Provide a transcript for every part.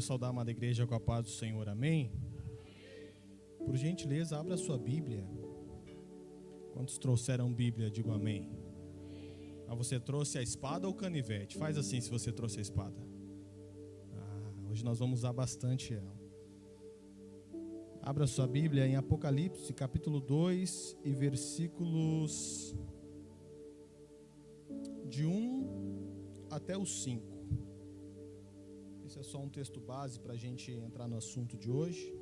Quero saudar a amada igreja com a paz do Senhor, amém? Por gentileza, abra a sua Bíblia. Quantos trouxeram Bíblia, digo amém. Você trouxe a espada ou o canivete? Faz assim se você trouxe a espada. Hoje nós vamos usar bastante ela. Abra a sua Bíblia em Apocalipse, capítulo 2 e versículos de 1 até o 5. Esse é só um texto base para a gente entrar no assunto de hoje.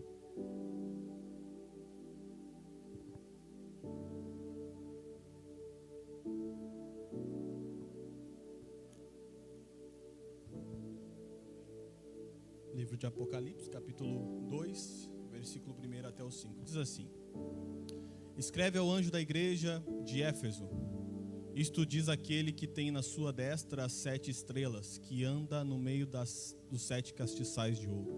Livro de Apocalipse, capítulo 2, versículo 1 até o 5. Diz assim: Escreve ao anjo da igreja de Éfeso: Isto diz aquele que tem na sua destra as 7 estrelas, que anda no meio dos 7 castiçais de ouro.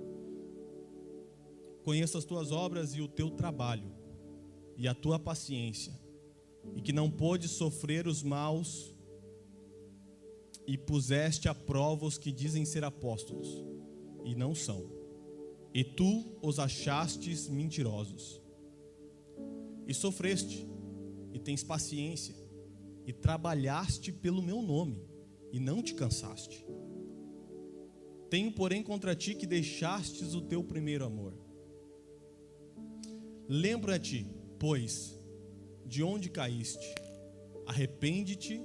Conheço as tuas obras e o teu trabalho, e a tua paciência, e que não pôdes sofrer os maus, e puseste à prova os que dizem ser apóstolos, e não são, e tu os achastes mentirosos. E sofreste, e tens paciência, e trabalhaste pelo meu nome, e não te cansaste. Tenho, porém, contra ti que deixastes o teu primeiro amor. Lembra-te, pois, de onde caíste, arrepende-te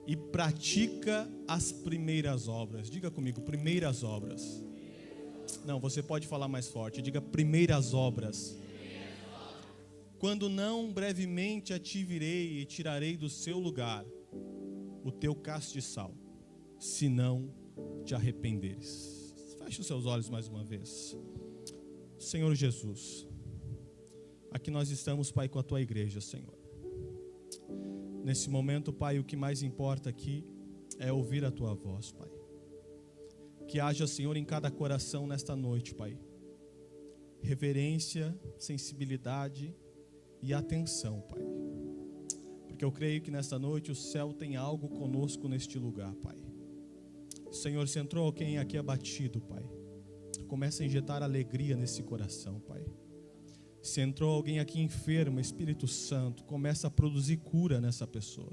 e pratica as primeiras obras. Diga comigo, primeiras obras. Não, você pode falar mais forte, diga primeiras obras. Quando não, brevemente a ti virei e tirarei do seu lugar o teu castiçal, se não te arrependeres. Feche os seus olhos mais uma vez. Senhor Jesus, aqui nós estamos, Pai, com a tua igreja, Senhor. Nesse momento, Pai, o que mais importa aqui é ouvir a tua voz, Pai. Que haja, Senhor, em cada coração nesta noite, Pai, reverência, sensibilidade e atenção, Pai, porque eu creio que nesta noite o céu tem algo conosco neste lugar, Pai. Senhor, se entrou alguém aqui abatido, Pai, começa a injetar alegria nesse coração, Pai. Se entrou alguém aqui enfermo, Espírito Santo, começa a produzir cura nessa pessoa.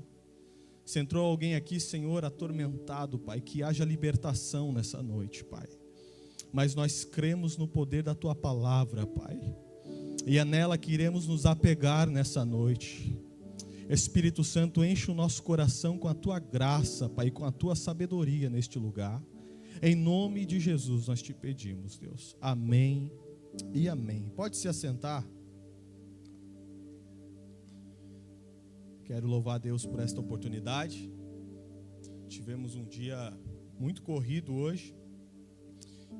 Se entrou alguém aqui, Senhor, atormentado, Pai, que haja libertação nessa noite, Pai. Mas nós cremos no poder da tua palavra, Pai, e é nela que iremos nos apegar nessa noite. Espírito Santo, enche o nosso coração com a tua graça, Pai, com a tua sabedoria neste lugar. Em nome de Jesus nós te pedimos, Deus. Amém e amém. Pode se assentar. Quero louvar a Deus por esta oportunidade. Tivemos um dia muito corrido hoje.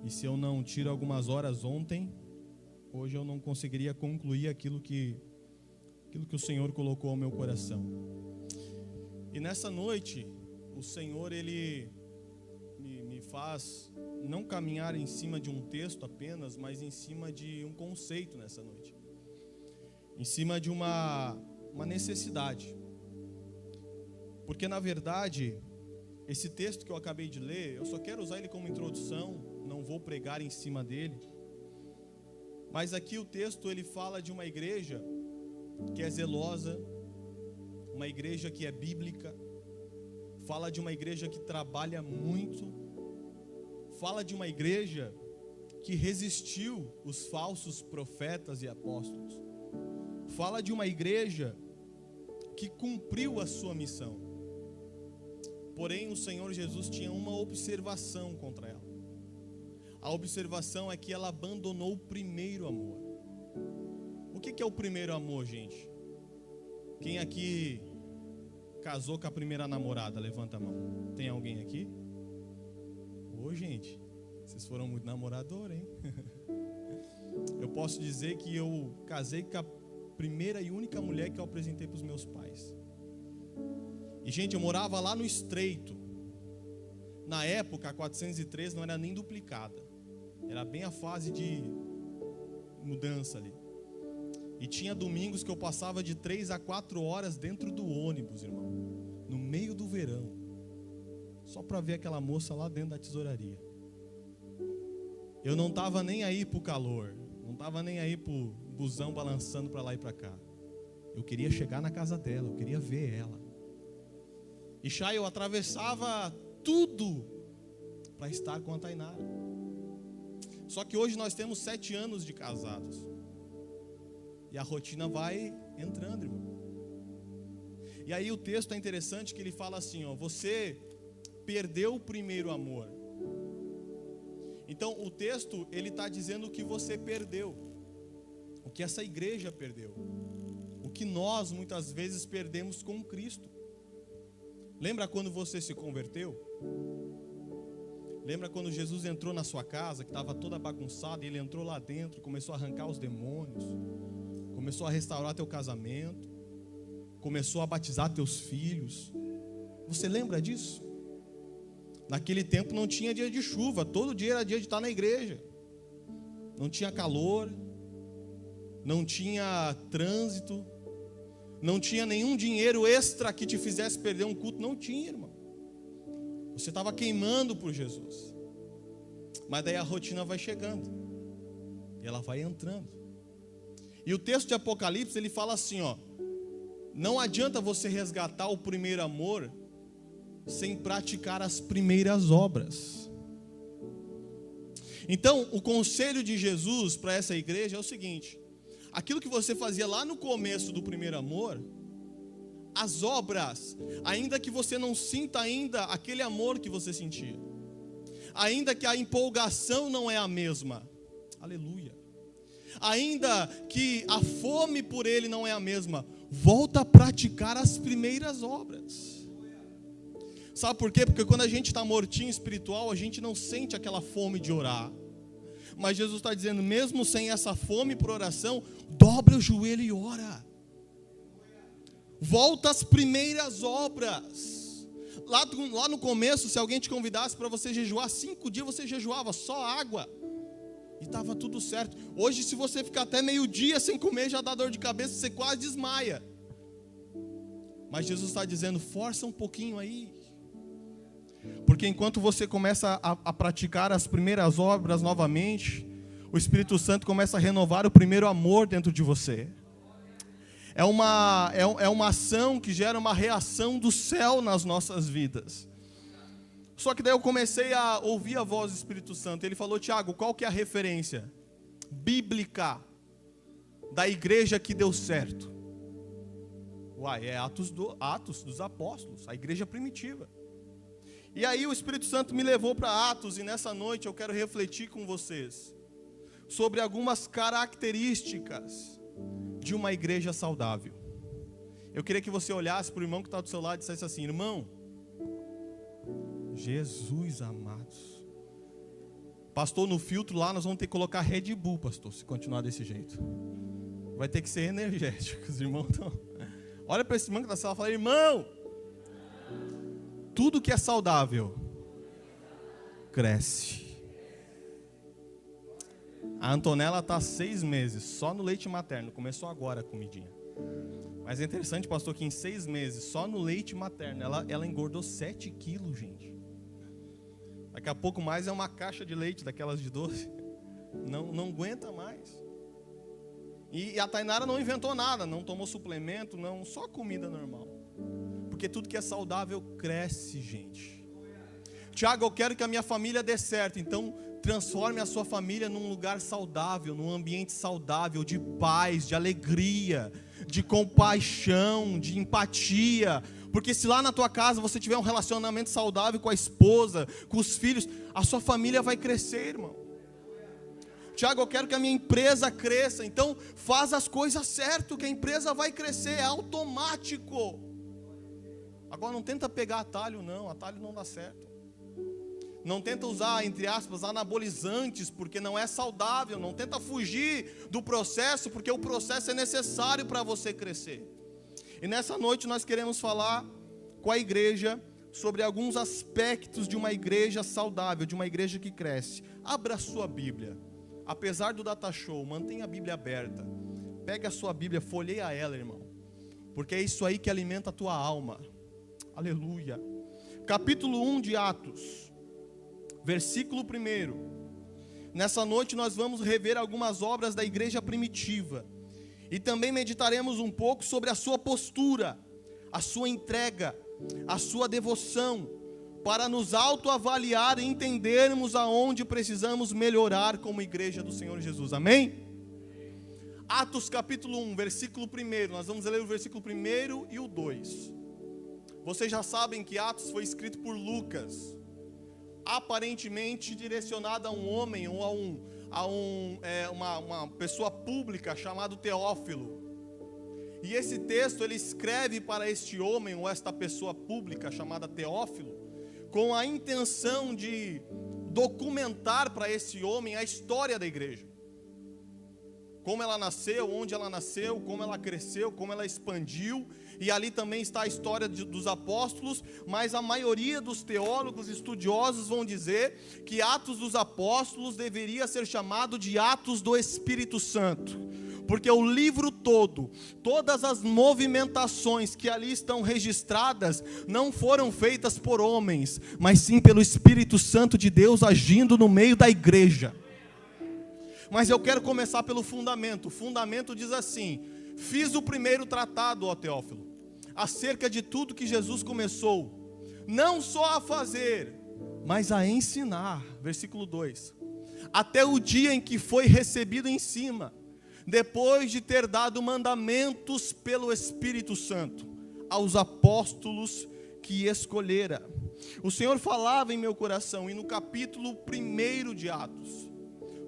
E se eu não tiro algumas horas ontem, hoje eu não conseguiria concluir aquilo que o Senhor colocou ao meu coração. E nessa noite, o Senhor, Ele me faz não caminhar em cima de um texto apenas, mas em cima de um conceito nessa noite. Em cima de uma necessidade. Porque na verdade, esse texto que eu acabei de ler, eu só quero usar ele como introdução, não vou pregar em cima dele. Mas aqui o texto ele fala de uma igreja que é zelosa, uma igreja que é bíblica, fala de uma igreja que trabalha muito, fala de uma igreja que resistiu os falsos profetas e apóstolos, fala de uma igreja que cumpriu a sua missão. Porém, o Senhor Jesus tinha uma observação contra ela. A observação é que ela abandonou o primeiro amor. O que é o primeiro amor, gente? Quem aqui casou com a primeira namorada? Levanta a mão. Tem alguém aqui? Ô, gente, vocês foram muito namorador, hein? Eu posso dizer que eu casei com a primeira e única mulher que eu apresentei para os meus pais. E, gente, eu morava lá no Estreito. Na época, a 403 não era nem duplicada. Era bem a fase de mudança ali. E tinha domingos que eu passava de 3 a 4 horas dentro do ônibus, irmão, no meio do verão, só para ver aquela moça lá dentro da tesouraria. eu não estava nem aí pro calor, não estava nem aí pro busão balançando para lá e para cá. Eu queria chegar na casa dela, eu queria ver ela. E Chay, eu atravessava tudo para estar com a Tainara. Só que hoje nós temos 7 anos de casados. E a rotina vai entrando, irmão. E aí o texto é interessante que ele fala assim, ó, você perdeu o primeiro amor. Então o texto, ele está dizendo que você perdeu. O que essa igreja perdeu. O que nós muitas vezes perdemos com Cristo. Lembra quando você se converteu? Lembra quando Jesus entrou na sua casa, que estava toda bagunçada, e ele entrou lá dentro, começou a arrancar os demônios, começou a restaurar teu casamento, começou a batizar teus filhos. Você lembra disso? Naquele tempo não tinha dia de chuva, todo dia era dia de estar na igreja. Não tinha calor, não tinha trânsito, não tinha nenhum dinheiro extra que te fizesse perder um culto, não tinha, irmão. Você estava queimando por Jesus. Mas daí a rotina vai chegando, e ela vai entrando. E o texto de Apocalipse, ele fala assim, ó, não adianta você resgatar o primeiro amor sem praticar as primeiras obras. Então, o conselho de Jesus para essa igreja é o seguinte: aquilo que você fazia lá no começo do primeiro amor, as obras, ainda que você não sinta ainda aquele amor que você sentia, ainda que a empolgação não é a mesma, aleluia, ainda que a fome por ele não é a mesma, volta a praticar as primeiras obras. Sabe por quê? Porque quando a gente está mortinho espiritual, a gente não sente aquela fome de orar. Mas Jesus está dizendo, mesmo sem essa fome por oração, dobra o joelho e ora. Volta às primeiras obras. Lá no começo, se alguém te convidasse para você jejuar, 5 dias você jejuava, só água. E estava tudo certo. Hoje, se você ficar até meio-dia sem comer, já dá dor de cabeça, você quase desmaia. Mas Jesus está dizendo, força um pouquinho aí. Porque enquanto você começa a praticar as primeiras obras novamente, o Espírito Santo começa a renovar o primeiro amor dentro de você. É uma ação que gera uma reação do céu nas nossas vidas. Só que daí eu comecei a ouvir a voz do Espírito Santo. Ele falou, Tiago, qual que é a referência bíblica da igreja que deu certo? Uai, é Atos dos Apóstolos, a igreja primitiva. E aí o Espírito Santo me levou para Atos, e nessa noite eu quero refletir com vocês sobre algumas características de uma igreja saudável. Eu queria que você olhasse para o irmão que está do seu lado e dissesse assim, irmão, Jesus amados, pastor, no filtro lá nós vamos ter que colocar Red Bull, pastor, se continuar desse jeito. Vai ter que ser energético, os irmãos estão... Olha para esse irmão que está na sala e fala, irmão, tudo que é saudável cresce. A Antonella está há 6 meses só no leite materno. Começou agora a comidinha. Mas é interessante, pastor, que em 6 meses só no leite materno ela engordou 7 quilos, gente. Daqui a pouco mais é uma caixa de leite daquelas de doce. Não aguenta mais. E a Tainara não inventou nada, não tomou suplemento, não, só comida normal. Porque tudo que é saudável cresce, gente. Tiago, eu quero que a minha família dê certo. Então, transforme a sua família num lugar saudável, num ambiente saudável, de paz, de alegria, de compaixão, de empatia. Porque se lá na tua casa você tiver um relacionamento saudável com a esposa, com os filhos, a sua família vai crescer, irmão. Tiago, eu quero que a minha empresa cresça. Então, faz as coisas certas, que a empresa vai crescer, é automático. Agora não tenta pegar atalho não dá certo. Não tenta usar, entre aspas, anabolizantes, porque não é saudável. Não tenta fugir do processo, porque o processo é necessário para você crescer. E nessa noite nós queremos falar com a igreja sobre alguns aspectos de uma igreja saudável, de uma igreja que cresce. Abra a sua Bíblia. Apesar do data show, mantenha a Bíblia aberta. Pega a sua Bíblia, folheia ela, irmão. Porque é isso aí que alimenta a tua alma. Aleluia. Capítulo 1 de Atos, versículo 1. Nessa noite nós vamos rever algumas obras da igreja primitiva. E também meditaremos um pouco sobre a sua postura, a sua entrega, a sua devoção, para nos autoavaliar e entendermos aonde precisamos melhorar como igreja do Senhor Jesus. Amém? Atos capítulo 1, versículo 1. Nós vamos ler o versículo 1 e o 2. Vocês já sabem que Atos foi escrito por Lucas, aparentemente direcionado a um homem ou uma pessoa pública chamado Teófilo. E esse texto ele escreve para este homem ou esta pessoa pública chamada Teófilo, com a intenção de documentar para esse homem a história da igreja. Como ela nasceu, onde ela nasceu, como ela cresceu, como ela expandiu. E ali também está a história dos apóstolos, mas a maioria dos teólogos estudiosos vão dizer que Atos dos Apóstolos deveria ser chamado de Atos do Espírito Santo, porque o livro todo, todas as movimentações que ali estão registradas, não foram feitas por homens, mas sim pelo Espírito Santo de Deus agindo no meio da igreja. Mas eu quero começar pelo fundamento. O fundamento diz assim: fiz o primeiro tratado, ó Teófilo, acerca de tudo que Jesus começou, não só a fazer, mas a ensinar. Versículo 2. Até o dia em que foi recebido em cima, depois de ter dado mandamentos pelo Espírito Santo, aos apóstolos que escolhera. O Senhor falava em meu coração, e no capítulo 1 de Atos,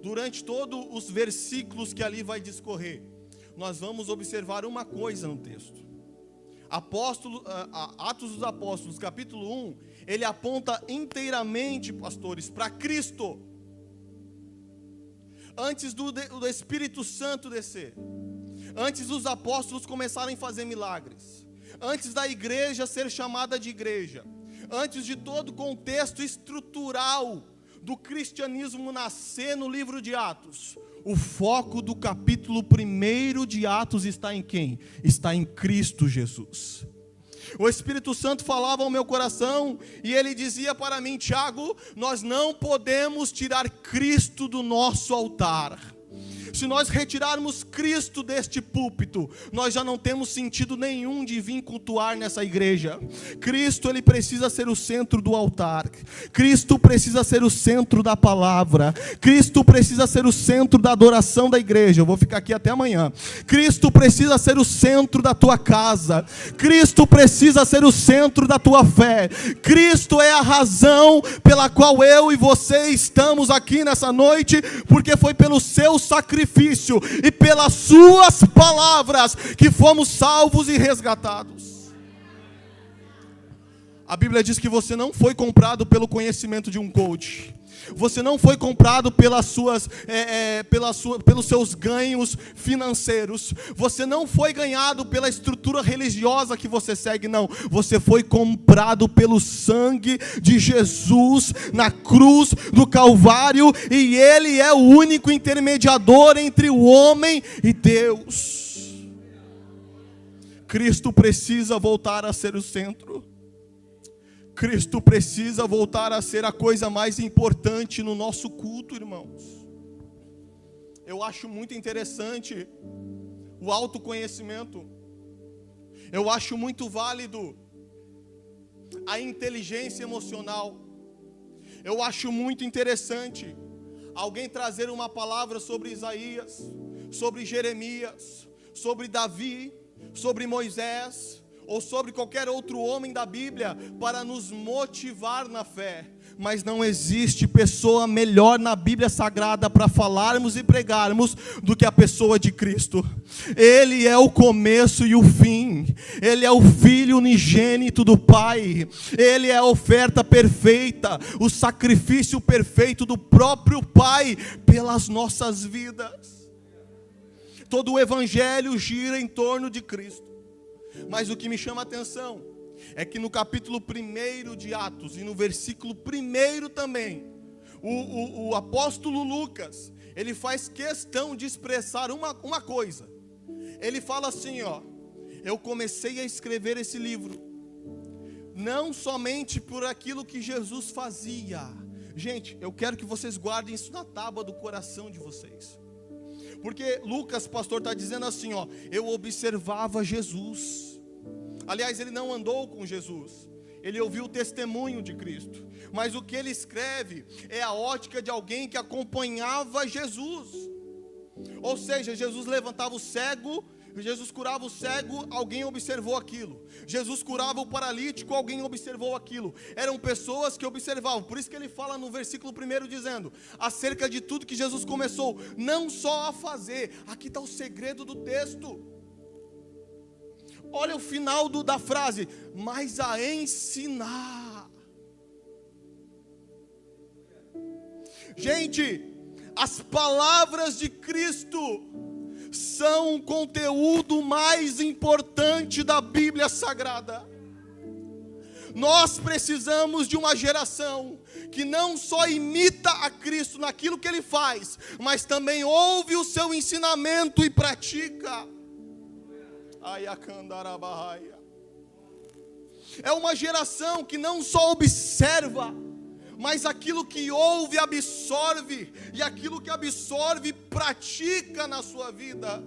durante todos os versículos que ali vai discorrer, nós vamos observar uma coisa no texto. Atos dos Apóstolos, capítulo 1, ele aponta inteiramente, pastores, para Cristo. Antes do Espírito Santo descer, antes dos apóstolos começarem a fazer milagres, antes da igreja ser chamada de igreja, antes de todo o contexto estrutural do cristianismo nascer no livro de Atos, o foco do capítulo 1 de Atos está em quem? Está em Cristo Jesus. O Espírito Santo falava ao meu coração e ele dizia para mim: Tiago, nós não podemos tirar Cristo do nosso altar. Se nós retirarmos Cristo deste púlpito, nós já não temos sentido nenhum de vir cultuar nessa igreja. Cristo, ele precisa ser o centro do altar. Cristo precisa ser o centro da palavra. Cristo precisa ser o centro da adoração da igreja. Eu vou ficar aqui até amanhã. Cristo precisa ser o centro da tua casa. Cristo precisa ser o centro da tua fé. Cristo é a razão pela qual eu e você estamos aqui nessa noite, porque foi pelo seu sacrifício e pelas suas palavras que fomos salvos e resgatados. A Bíblia diz que você não foi comprado pelo conhecimento de um coach. Você não foi comprado pelos seus ganhos financeiros. Você não foi ganhado pela estrutura religiosa que você segue, não. Você foi comprado pelo sangue de Jesus na cruz do Calvário, e Ele é o único intermediador entre o homem e Deus. Cristo precisa voltar a ser o centro. Cristo precisa voltar a ser a coisa mais importante no nosso culto, irmãos. Eu acho muito interessante o autoconhecimento. Eu acho muito válido a inteligência emocional. Eu acho muito interessante alguém trazer uma palavra sobre Isaías, sobre Jeremias, sobre Davi, sobre Moisés, ou sobre qualquer outro homem da Bíblia, para nos motivar na fé. Mas não existe pessoa melhor na Bíblia Sagrada para falarmos e pregarmos do que a pessoa de Cristo. Ele é o começo e o fim. Ele é o Filho unigênito do Pai. Ele é a oferta perfeita, o sacrifício perfeito do próprio Pai pelas nossas vidas. Todo o Evangelho gira em torno de Cristo. Mas o que me chama a atenção é que no capítulo 1 de Atos e no versículo 1 também, o apóstolo Lucas, ele faz questão de expressar uma coisa. Ele fala assim, ó: eu comecei a escrever esse livro não somente por aquilo que Jesus fazia, Gente, eu quero que vocês guardem isso na tábua do coração de vocês. Porque Lucas, pastor, está dizendo assim, ó, eu observava Jesus. Aliás, ele não andou com Jesus, ele ouviu o testemunho de Cristo. Mas o que ele escreve é a ótica de alguém que acompanhava Jesus. Ou seja, Jesus levantava o cego, Jesus curava o cego, alguém observou aquilo. Jesus curava o paralítico, alguém observou aquilo. Eram pessoas que observavam. Por isso que ele fala no versículo 1 dizendo, acerca de tudo que Jesus começou, não só a fazer. Aqui está o segredo do texto. Olha o final da frase, mas a ensinar. Gente, as palavras de Cristo são o conteúdo mais importante da Bíblia Sagrada. Nós precisamos de uma geração que não só imita a Cristo naquilo que Ele faz, mas também ouve o seu ensinamento e pratica. É uma geração que não só observa, mas aquilo que ouve absorve, e aquilo que absorve pratica na sua vida.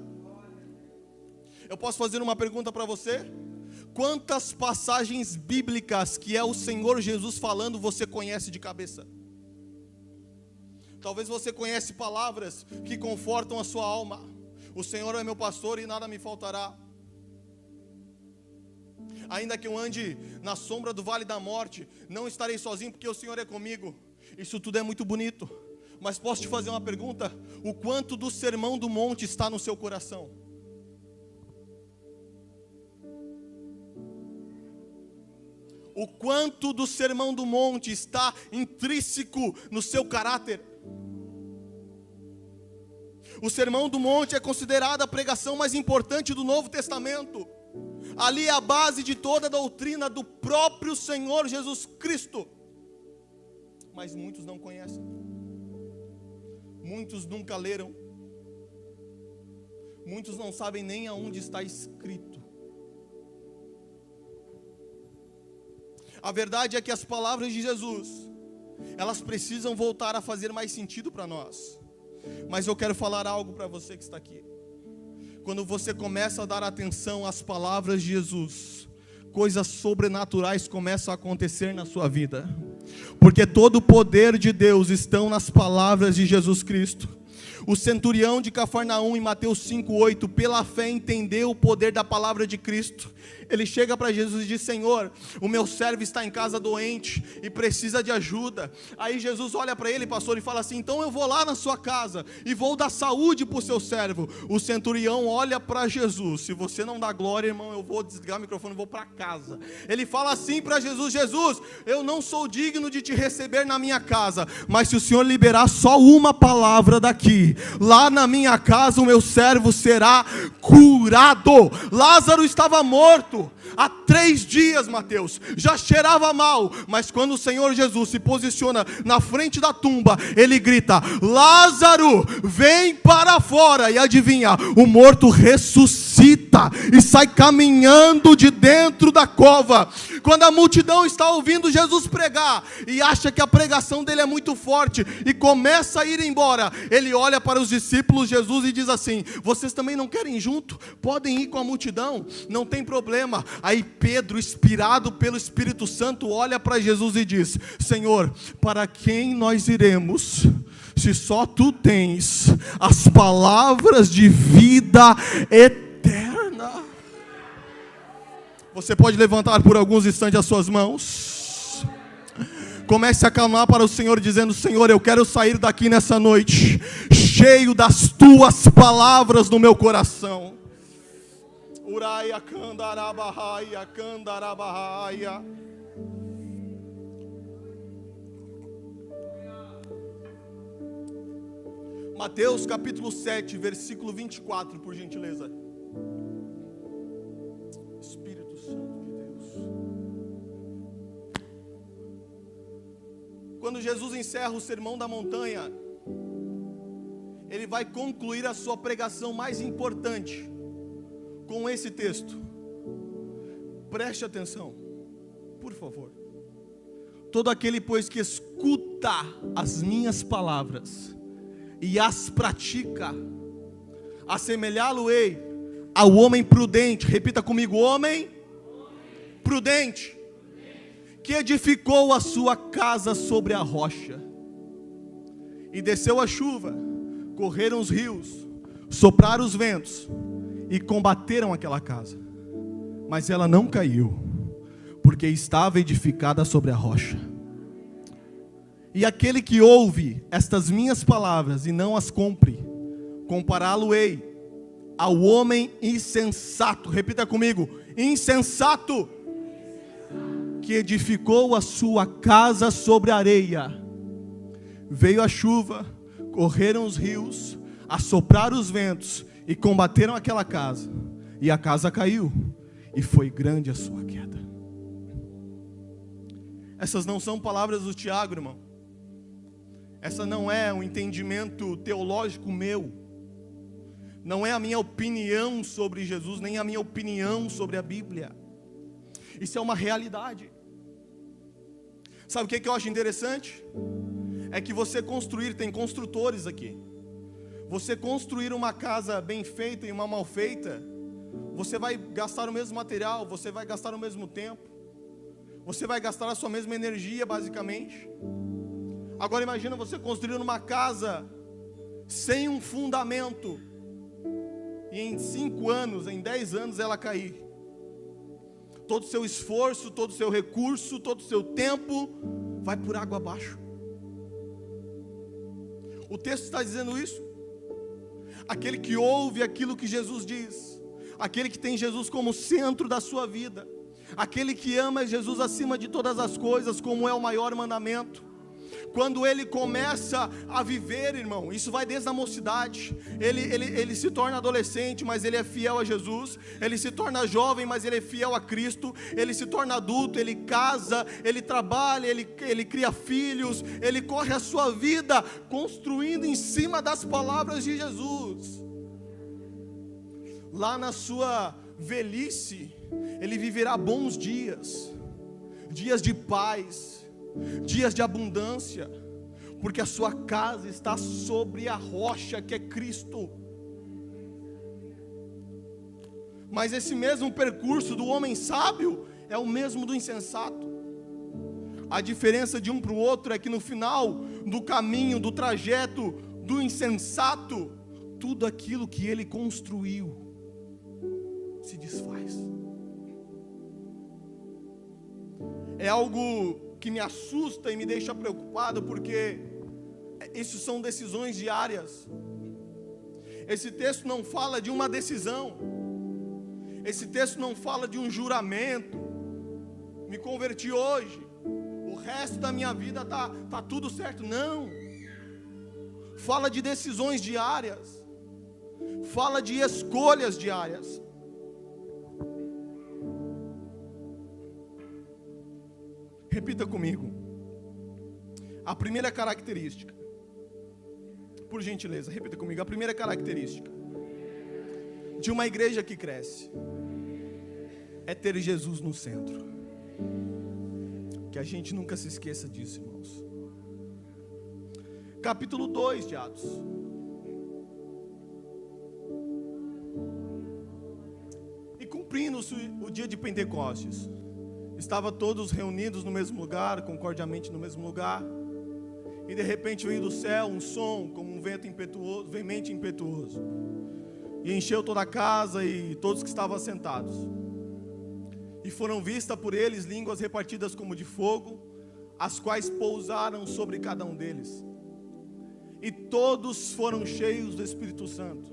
Eu posso fazer uma pergunta para você? Quantas passagens bíblicas que é o Senhor Jesus falando você conhece de cabeça? Talvez você conhece palavras que confortam a sua alma. O Senhor é meu pastor e nada me faltará. Ainda que eu ande na sombra do vale da morte, não estarei sozinho porque o Senhor é comigo. Isso tudo é muito bonito. Mas posso te fazer uma pergunta? O quanto do sermão do monte está no seu coração? O quanto do sermão do monte está intrínseco no seu caráter? O sermão do monte é considerado a pregação mais importante do Novo Testamento. Ali é a base de toda a doutrina do próprio Senhor Jesus Cristo. Mas muitos não conhecem. Muitos nunca leram. Muitos não sabem nem aonde está escrito. A verdade é que as palavras de Jesus, elas precisam voltar a fazer mais sentido para nós. Mas eu quero falar algo para você que está aqui. Quando você começa a dar atenção às palavras de Jesus, coisas sobrenaturais começam a acontecer na sua vida. Porque todo o poder de Deus está nas palavras de Jesus Cristo. O centurião de Cafarnaum, em Mateus 5:8, pela fé entendeu o poder da palavra de Cristo. Ele chega para Jesus e diz: Senhor, o meu servo está em casa doente e precisa de ajuda. Aí Jesus olha para ele, pastor, e fala assim: então eu vou lá na sua casa e vou dar saúde para o seu servo. O centurião olha para Jesus. Se você não dá glória, irmão, eu vou desligar o microfone e vou para casa. Ele fala assim para Jesus: Jesus, eu não sou digno de te receber na minha casa, mas se o Senhor liberar só uma palavra daqui, lá na minha casa o meu servo será curado. Lázaro estava morto há 3 dias, Mateus, já cheirava mal, mas quando o Senhor Jesus se posiciona na frente da tumba, ele grita: Lázaro, vem para fora. E adivinha, o morto ressuscita e sai caminhando de dentro da cova. Quando a multidão está ouvindo Jesus pregar e acha que a pregação dele é muito forte e começa a ir embora, ele olha para os discípulos Jesus e diz assim: vocês também não querem ir junto? Podem ir com a multidão, não tem problema. Aí Pedro, inspirado pelo Espírito Santo, olha para Jesus e diz: Senhor, para quem nós iremos, se só tu tens as palavras de vida eterna? Você pode levantar por alguns instantes as suas mãos. Comece a clamar para o Senhor, dizendo: Senhor, eu quero sair daqui nessa noite cheio das tuas palavras no meu coração. Uraia candarabahaya, candarabahaya. Mateus capítulo 7, versículo 24, por gentileza. Espírito Santo de Deus. Quando Jesus encerra o sermão da montanha, ele vai concluir a sua pregação mais importante com esse texto. Preste atenção, por favor. todo aquele, pois, que escuta as minhas palavras e as pratica, assemelhá-lo-ei ao homem prudente. Repita comigo: homem prudente, que edificou a sua casa sobre a rocha. E desceu a chuva, correram os rios, sopraram os ventos e combateram aquela casa, mas ela não caiu, porque estava edificada sobre a rocha. E aquele que ouve estas minhas palavras e não as cumpre, compará-lo-ei ao homem insensato. Repita comigo: insensato, que edificou a sua casa sobre a areia. Veio a chuva, correram os rios, assopraram os ventos e combateram aquela casa, e a casa caiu, e foi grande a sua queda. Essas não são palavras do Tiago, irmão. Essa não é um entendimento teológico meu. Não é a minha opinião sobre Jesus, nem a minha opinião sobre a Bíblia. Isso é uma realidade. Sabe o que eu acho interessante? É que você construir, tem construtores aqui. Você construir uma casa bem feita e uma mal feita, você vai gastar o mesmo material, você vai gastar o mesmo tempo, você vai gastar a sua mesma energia, basicamente. Agora imagina você construir uma casa sem um fundamento, e em 5 anos, em 10 anos ela cair. Todo o seu esforço, todo o seu recurso, todo o seu tempo vai por água abaixo. O texto está dizendo isso. Aquele que ouve aquilo que Jesus diz, aquele que tem Jesus como centro da sua vida, aquele que ama Jesus acima de todas as coisas, como é o maior mandamento, quando ele começa a viver, irmão, isso vai desde a mocidade, ele se torna adolescente, mas ele é fiel a Jesus, ele se torna jovem, mas ele é fiel a Cristo, ele se torna adulto, ele casa, ele trabalha, ele cria filhos, ele corre a sua vida, construindo em cima das palavras de Jesus. Lá na sua velhice, ele viverá bons dias, dias de paz, dias de abundância, porque a sua casa está sobre a rocha que é Cristo. Mas esse mesmo percurso do homem sábio é o mesmo do insensato. A diferença de um para o outro é que no final do caminho, do trajeto do insensato, tudo aquilo que ele construiu se desfaz. É algo que me assusta e me deixa preocupado, porque isso são decisões diárias. Esse texto não fala de uma decisão, esse texto não fala de um juramento. Me converti hoje, o resto da minha vida tá tudo certo. Não, fala de decisões diárias, fala de escolhas diárias. Repita comigo. A primeira característica, por gentileza, repita comigo. A primeira característica de uma igreja que cresce é ter Jesus no centro. Que a gente nunca se esqueça disso, irmãos. Capítulo 2 de Atos. E cumprindo-se o dia de Pentecostes, estavam todos reunidos no mesmo lugar, concordiamente no mesmo lugar, e de repente veio do céu um som como um vento impetuoso, veemente impetuoso, e encheu toda a casa e todos que estavam assentados. E foram vistas por eles línguas repartidas como de fogo, as quais pousaram sobre cada um deles. E todos foram cheios do Espírito Santo,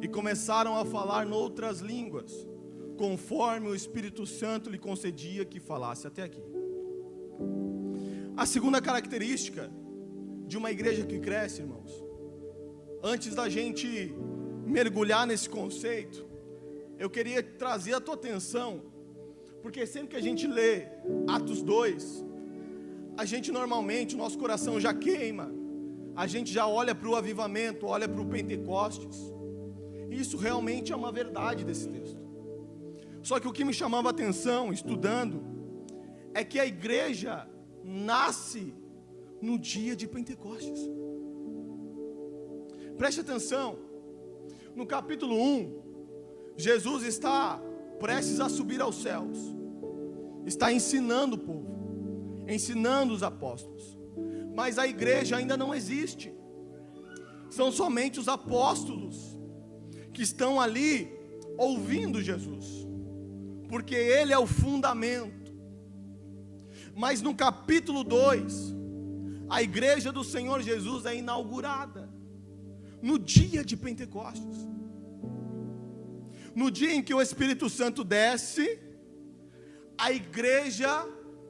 e começaram a falar noutras línguas, conforme o Espírito Santo lhe concedia que falasse. Até aqui. A segunda característica de uma igreja que cresce, irmãos, antes da gente mergulhar nesse conceito, eu queria trazer a tua atenção, porque sempre que a gente lê Atos 2, a gente normalmente, o nosso coração já queima, a gente já olha para o avivamento, olha para o Pentecostes, e isso realmente é uma verdade desse texto. Só que o que me chamava a atenção, estudando, é que a igreja nasce no dia de Pentecostes. Preste atenção, no capítulo 1, Jesus está prestes a subir aos céus, está ensinando o povo, ensinando os apóstolos, mas a igreja ainda não existe, são somente os apóstolos que estão ali ouvindo Jesus, porque Ele é o fundamento. Mas no capítulo 2, a igreja do Senhor Jesus é inaugurada, no dia de Pentecostes, no dia em que o Espírito Santo desce, a igreja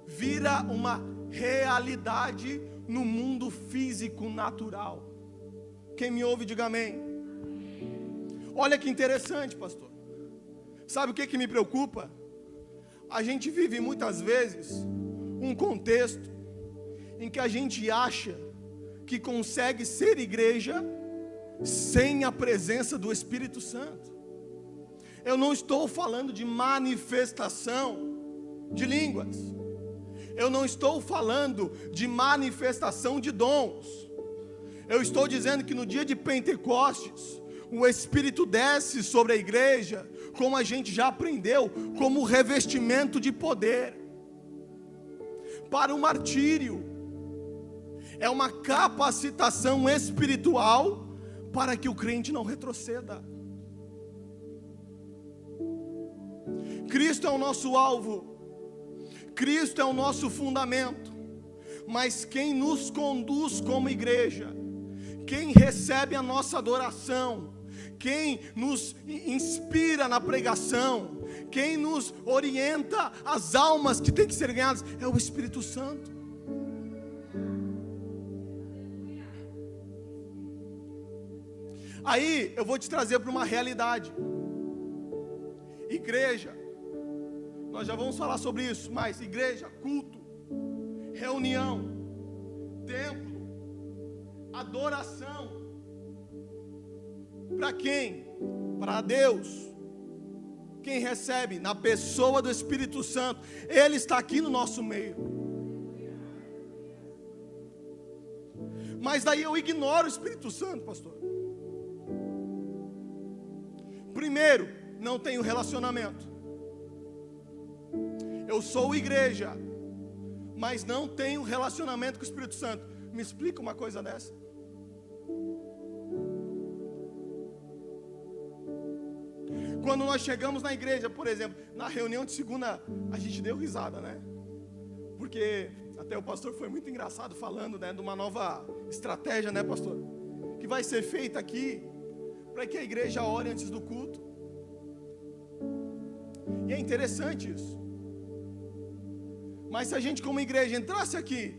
vira uma realidade no mundo físico natural. Quem me ouve, diga amém. Olha que interessante, pastor. Sabe o que me preocupa? A gente vive muitas vezes um contexto em que a gente acha que consegue ser igreja sem a presença do Espírito Santo. Eu não estou falando de manifestação de línguas. Eu não estou falando de manifestação de dons. Eu estou dizendo que no dia de Pentecostes, o Espírito desce sobre a igreja, como a gente já aprendeu, como revestimento de poder para o martírio. É uma capacitação espiritual para que o crente não retroceda. Cristo é o nosso alvo, Cristo é o nosso fundamento, mas quem nos conduz como igreja, quem recebe a nossa adoração, quem nos inspira na pregação, quem nos orienta as almas que têm que ser ganhadas, é o Espírito Santo. Aí eu vou te trazer para uma realidade. Igreja, nós já vamos falar sobre isso, mas igreja, culto, reunião, templo, adoração, para quem? Para Deus. Quem recebe? Na pessoa do Espírito Santo. Ele está aqui no nosso meio. Mas daí eu ignoro o Espírito Santo, pastor. Primeiro, não tenho relacionamento. Eu sou igreja, mas não tenho relacionamento com o Espírito Santo. Me explica uma coisa dessa. Quando nós chegamos na igreja, por exemplo, na reunião de segunda, a gente deu risada, né? Porque até o pastor foi muito engraçado falando, né, de uma nova estratégia, né, pastor? Que vai ser feita aqui, para que a igreja ore antes do culto. E é interessante isso. Mas se a gente como igreja entrasse aqui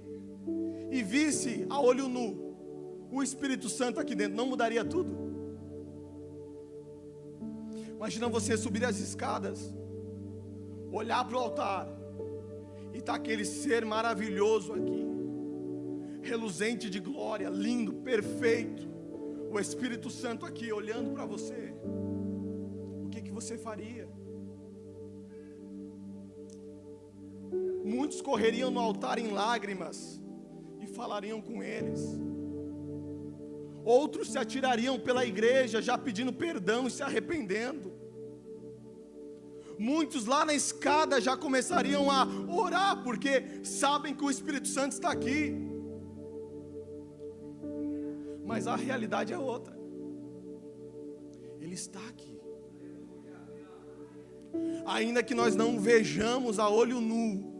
e visse a olho nu o Espírito Santo aqui dentro, não mudaria tudo? Imagina você subir as escadas, olhar para o altar, e está aquele ser maravilhoso aqui, reluzente de glória, lindo, perfeito, o Espírito Santo aqui olhando para você. O que você faria? Muitos correriam no altar em lágrimas e falariam com eles. Outros se atirariam pela igreja já pedindo perdão e se arrependendo. Muitos lá na escada já começariam a orar, porque sabem que o Espírito Santo está aqui. Mas a realidade é outra. Ele está aqui. Ainda que nós não o vejamos a olho nu,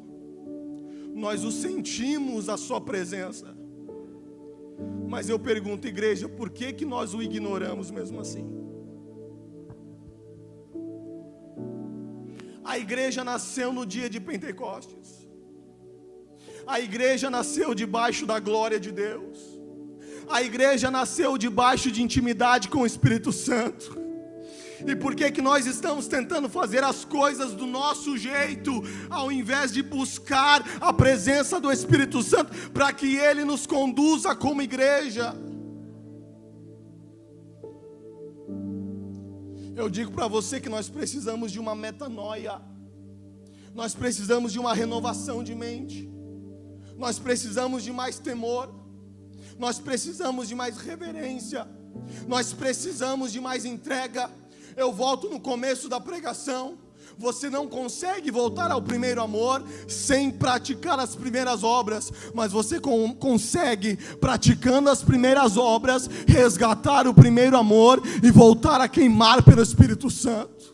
nós o sentimos a sua presença. Mas eu pergunto, igreja, por que nós o ignoramos mesmo assim? A igreja nasceu no dia de Pentecostes. A igreja nasceu debaixo da glória de Deus. A igreja nasceu debaixo de intimidade com o Espírito Santo. E por que nós estamos tentando fazer as coisas do nosso jeito, ao invés de buscar a presença do Espírito Santo, para que Ele nos conduza como igreja? Eu digo para você que nós precisamos de uma metanoia. Nós precisamos de uma renovação de mente. Nós precisamos de mais temor. Nós precisamos de mais reverência. Nós precisamos de mais entrega. Eu volto no começo da pregação. Você não consegue voltar ao primeiro amor sem praticar as primeiras obras, mas você consegue, praticando as primeiras obras, resgatar o primeiro amor e voltar a queimar pelo Espírito Santo.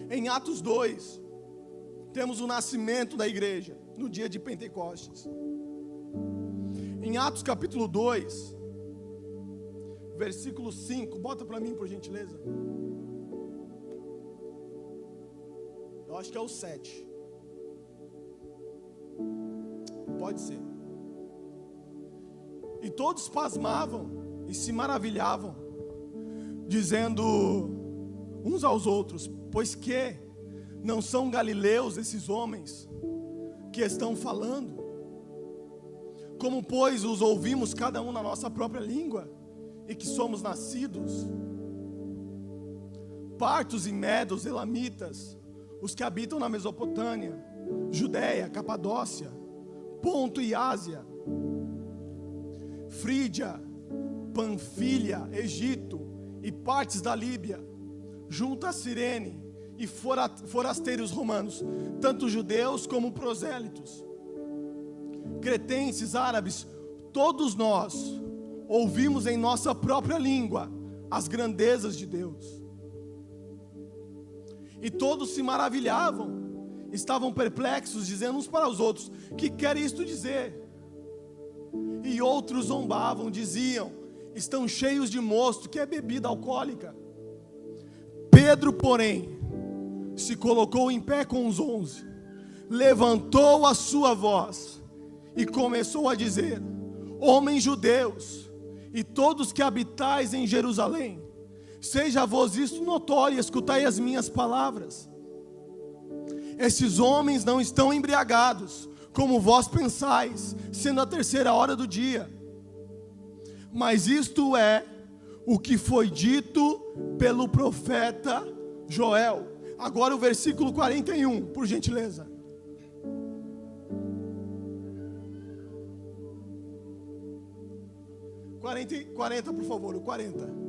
Em Atos 2, temos o nascimento da igreja, no dia de Pentecostes. Em Atos capítulo 2, versículo 5, bota para mim por gentileza. Eu acho que é o 7. Pode ser. E todos pasmavam e se maravilhavam, dizendo uns aos outros: pois que não são galileus esses homens que estão falando? Como, pois, os ouvimos cada um na nossa própria língua, e que somos nascidos partos e medos, elamitas, os que habitam na Mesopotâmia, Judéia, Capadócia, Ponto e Ásia, Frígia, Panfilha, Egito e partes da Líbia, junto a Cirene, e forasteiros romanos, tanto judeus como prosélitos, cretenses, árabes, todos nós ouvimos em nossa própria língua as grandezas de Deus. E todos se maravilhavam, estavam perplexos, dizendo uns para os outros: que quer isto dizer? E outros zombavam, diziam: estão cheios de mosto, que é bebida alcoólica. Pedro, porém, se colocou em pé com os 11, levantou a sua voz e começou a dizer: homens judeus, e todos que habitais em Jerusalém, seja-vos isto notório, escutai as minhas palavras. Esses homens não estão embriagados, como vós pensais, sendo a 3ª hora do dia. Mas isto é o que foi dito pelo profeta Joel. Agora o versículo 41, por gentileza. O 40, por favor, o 40.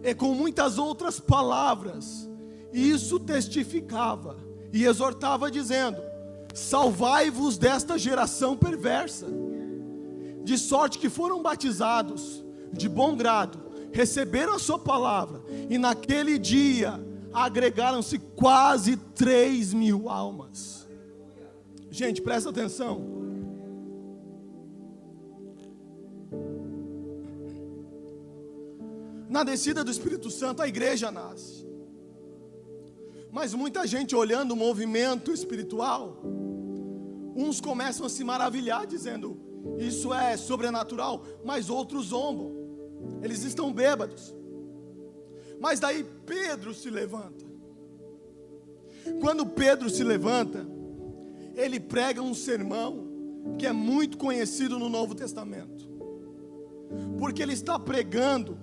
E com muitas outras palavras, isso testificava e exortava, dizendo: salvai-vos desta geração perversa. De sorte que foram batizados de bom grado, receberam a sua palavra, e naquele dia agregaram-se quase 3.000 almas. Gente, presta atenção. Na descida do Espírito Santo, a igreja nasce. Mas muita gente, olhando o movimento espiritual, uns começam a se maravilhar, dizendo: isso é sobrenatural. Mas outros zombam, eles estão bêbados. Mas daí Pedro se levanta. Quando Pedro se levanta, ele prega um sermão que é muito conhecido no Novo Testamento, porque ele está pregando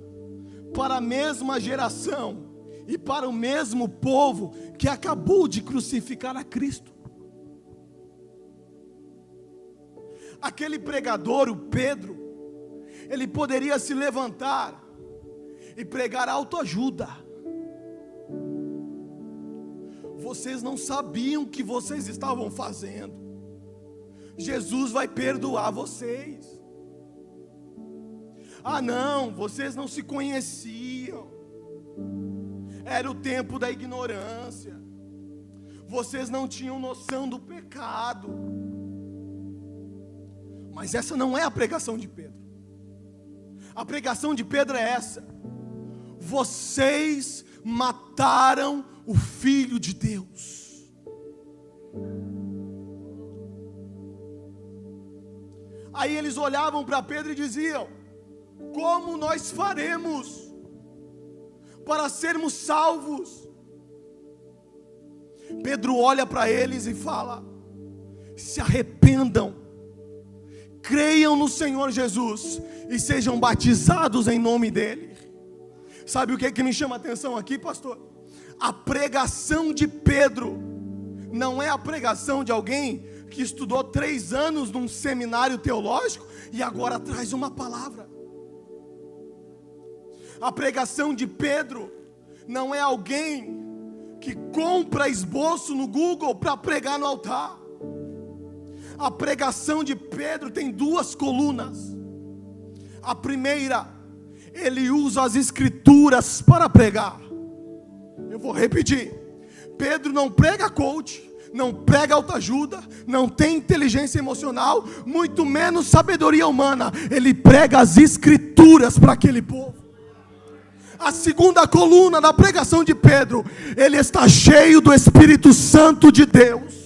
para a mesma geração e para o mesmo povo que acabou de crucificar a Cristo. Aquele pregador, o Pedro, ele poderia se levantar e pregar autoajuda. Vocês não sabiam o que vocês estavam fazendo. Jesus vai perdoar vocês. Ah não, vocês não se conheciam. Era o tempo da ignorância. Vocês não tinham noção do pecado. Mas essa não é a pregação de Pedro. A pregação de Pedro é essa: vocês mataram o Filho de Deus. Aí eles olhavam para Pedro e diziam: como nós faremos para sermos salvos? Pedro olha para eles e fala: se arrependam, creiam no Senhor Jesus e sejam batizados em nome dele. Sabe o que me chama a atenção aqui, pastor? A pregação de Pedro não é a pregação de alguém que estudou 3 anos num seminário teológico e agora traz uma palavra. A pregação de Pedro não é alguém que compra esboço no Google para pregar no altar. A pregação de Pedro tem 2 colunas. A primeira, ele usa as escrituras para pregar. Eu vou repetir. Pedro não prega coach, não prega autoajuda, não tem inteligência emocional, muito menos sabedoria humana. Ele prega as escrituras para aquele povo. A segunda coluna da pregação de Pedro, ele está cheio do Espírito Santo de Deus.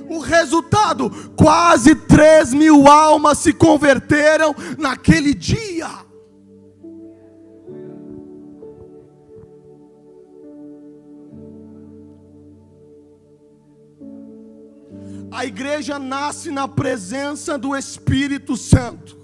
O resultado, quase 3.000 almas se converteram naquele dia. A igreja nasce na presença do Espírito Santo.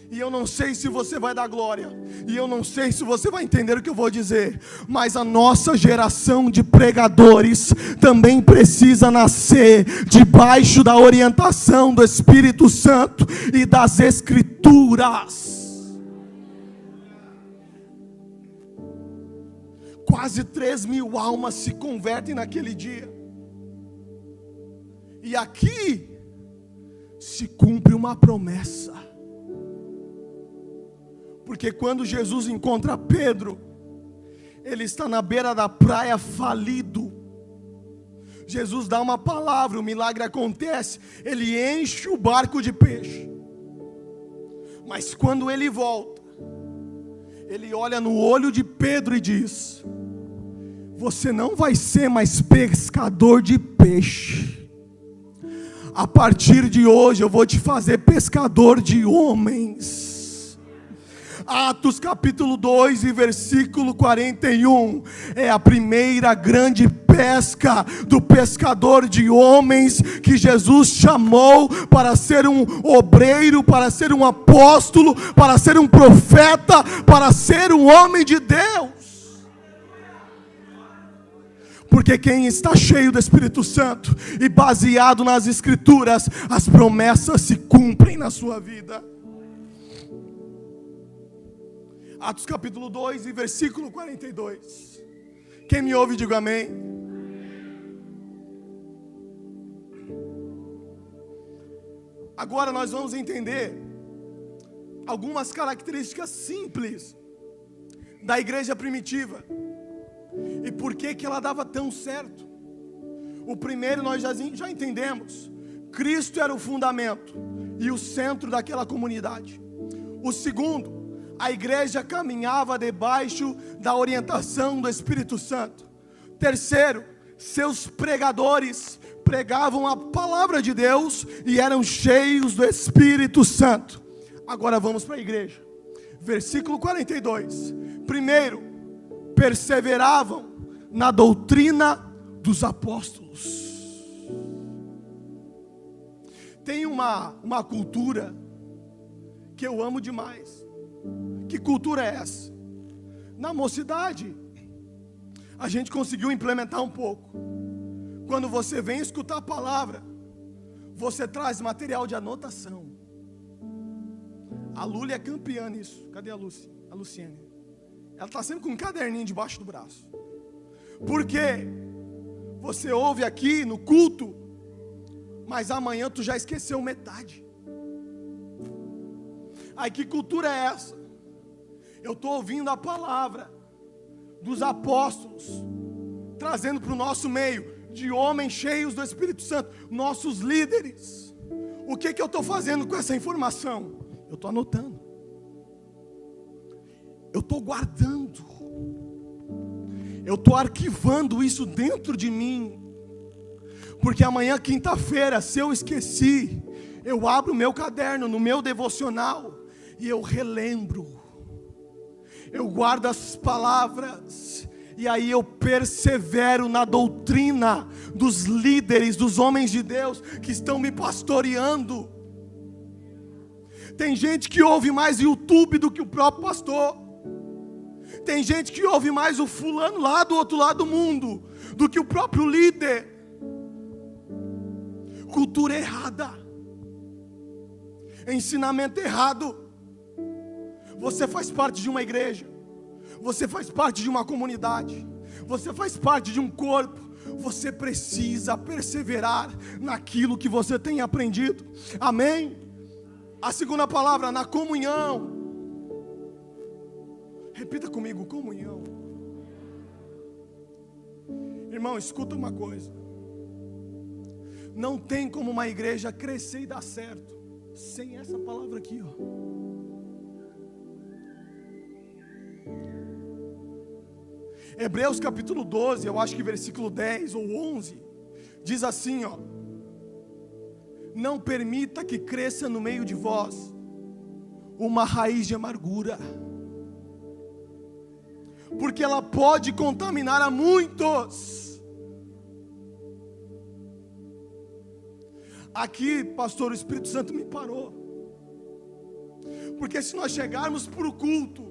E eu não sei se você vai dar glória, e eu não sei se você vai entender o que eu vou dizer, mas a nossa geração de pregadores também precisa nascer debaixo da orientação do Espírito Santo e das Escrituras. Quase 3.000 almas se convertem naquele dia. E aqui se cumpre uma promessa. Porque quando Jesus encontra Pedro, ele está na beira da praia falido. Jesus dá uma palavra, o milagre acontece, ele enche o barco de peixe. Mas quando ele volta, ele olha no olho de Pedro e diz: você não vai ser mais pescador de peixe. A partir de hoje eu vou te fazer pescador de homens. Atos capítulo 2 e versículo 41, é a primeira grande pesca do pescador de homens que Jesus chamou para ser um obreiro, para ser um apóstolo, para ser um profeta, para ser um homem de Deus. Porque quem está cheio do Espírito Santo e baseado nas Escrituras, as promessas se cumprem na sua vida. Atos capítulo 2 e versículo 42. Quem me ouve, diga amém. Agora nós vamos entender algumas características simples da igreja primitiva e por que ela dava tão certo. O primeiro nós já entendemos. Cristo era o fundamento e o centro daquela comunidade. O segundo, a igreja caminhava debaixo da orientação do Espírito Santo. Terceiro, seus pregadores pregavam a palavra de Deus e eram cheios do Espírito Santo. Agora vamos para a igreja. Versículo 42. Primeiro, perseveravam na doutrina dos apóstolos. Tem uma cultura que eu amo demais. Que cultura é essa? Na mocidade, a gente conseguiu implementar um pouco. Quando você vem escutar a palavra, você traz material de anotação. A Lúlia é campeã nisso. Cadê a Lúcia? A Luciene. Ela está sempre com um caderninho debaixo do braço. Porque você ouve aqui no culto, mas amanhã tu já esqueceu metade. Aí que cultura é essa? Eu estou ouvindo a palavra dos apóstolos, trazendo para o nosso meio, de homens cheios do Espírito Santo, nossos líderes. O que eu estou fazendo com essa informação? Eu estou anotando. Eu estou guardando. Eu estou arquivando isso dentro de mim. Porque amanhã, quinta-feira, se eu esqueci, eu abro o meu caderno, no meu devocional, e eu relembro. Eu guardo as palavras, e aí eu persevero na doutrina dos líderes, dos homens de Deus que estão me pastoreando. Tem gente que ouve mais YouTube do que o próprio pastor. Tem gente que ouve mais o fulano lá do outro lado do mundo do que o próprio líder. Cultura errada. Ensinamento errado. Você faz parte de uma igreja. Você faz parte de uma comunidade. Você faz parte de um corpo. Você precisa perseverar naquilo que você tem aprendido. Amém? A segunda palavra, na comunhão. Repita comigo, comunhão. Irmão, escuta uma coisa. Não tem como uma igreja crescer e dar certo sem essa palavra aqui, ó. Hebreus capítulo 12, eu acho que versículo 10 ou 11, diz assim, ó: não permita que cresça no meio de vós uma raiz de amargura, porque ela pode contaminar a muitos. Aqui, pastor, o Espírito Santo me parou, porque se nós chegarmos para o culto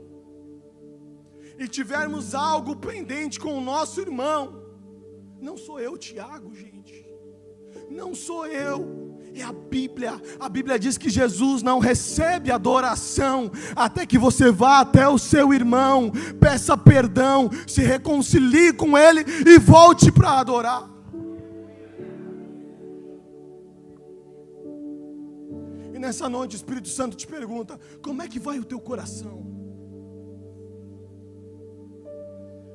e tivermos algo pendente com o nosso irmão, não sou eu, Tiago, gente, não sou eu, é a Bíblia diz que Jesus não recebe adoração até que você vá até o seu irmão, peça perdão, se reconcilie com ele e volte para adorar. E nessa noite o Espírito Santo te pergunta: como é que vai o teu coração?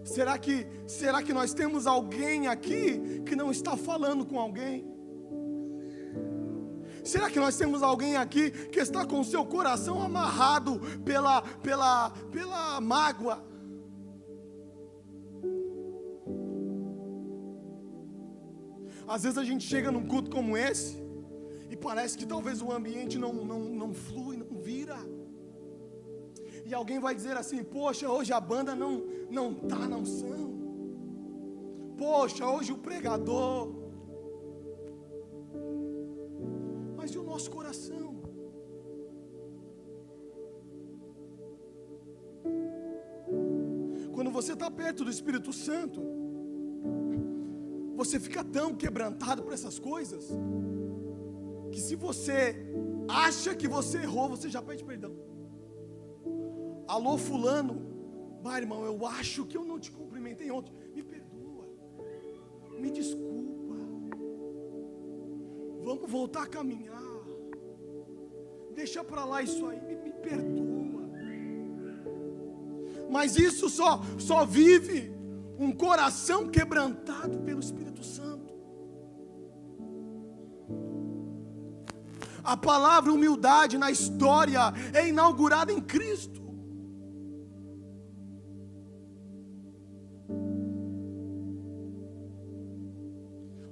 Será que nós temos alguém aqui que não está falando com alguém? Será que nós temos alguém aqui que está com o seu coração amarrado pela mágoa? Às vezes a gente chega num culto como esse e parece que talvez o ambiente não flui, não vira. E alguém vai dizer assim: poxa, hoje a banda não está na unção. Poxa, hoje o pregador. Mas e o nosso coração? Quando você está perto do Espírito Santo, você fica tão quebrantado por essas coisas, que se você acha que você errou, você já pede perdão. Alô, fulano, vai, irmão, eu acho que eu não te cumprimentei ontem, me perdoa, me desculpa, vamos voltar a caminhar, deixa para lá isso aí, me perdoa. Mas isso só vive um coração quebrantado pelo Espírito Santo. A palavra humildade na história é inaugurada em Cristo.